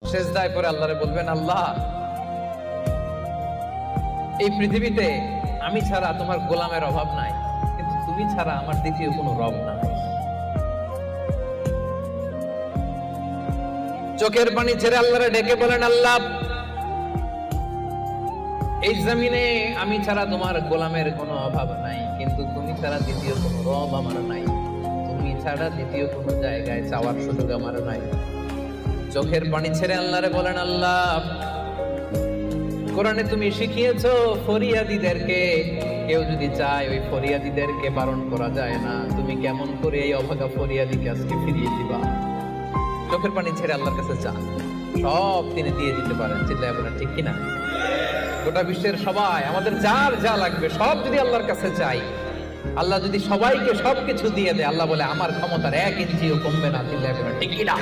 সেজদায় পড়ে আল্লাহরে বলবেন, আল্লাহ এই পৃথিবীতে আমি ছাড়া তোমার গোলামের অভাব নাই, কিন্তু তুমি ছাড়া আমার দ্বিতীয় কোনো রব নাই। চোখের পানি ছেড়ে আল্লাহরে ডেকে বলেন, আল্লাহ এই জমিনে আমি ছাড়া তোমার গোলামের কোনো অভাব নাই, কিন্তু তুমি ছাড়া দ্বিতীয় কোনো রব আমার নাই, তুমি ছাড়া দ্বিতীয় কোনো জায়গায় চাওয়ার সুযোগ আমার নাই। চোখের পানি ছেড়ে আল্লাহরে বলেন, আল্লাহ কোরআনে তুমি শিখিয়েছো ফরিয়াদীদেরকে কেউ যদি চায় ওই ফরিয়াদীদেরকে বারণ করা যায় না, তুমি কেমন করে এই অভাগা ফরিয়াদীকে আজকে ফিরিয়ে দিবা। চোখের পানি ছেড়ে আল্লাহর কাছে চান, সব তিনি দিয়ে দিতে পারেন। চিল্লায় বলেন ঠিক কিনা? গোটা বিশ্বের সবাই আমাদের যার যা লাগবে সব যদি আল্লাহর কাছে চাই, আল্লাহ যদি সবাইকে সবকিছু দিয়ে দেয়, আল্লাহ বলে আমার ক্ষমতার 1 ইঞ্চিও কমবে না। চিল্লায় বলেন ঠিক কিনা?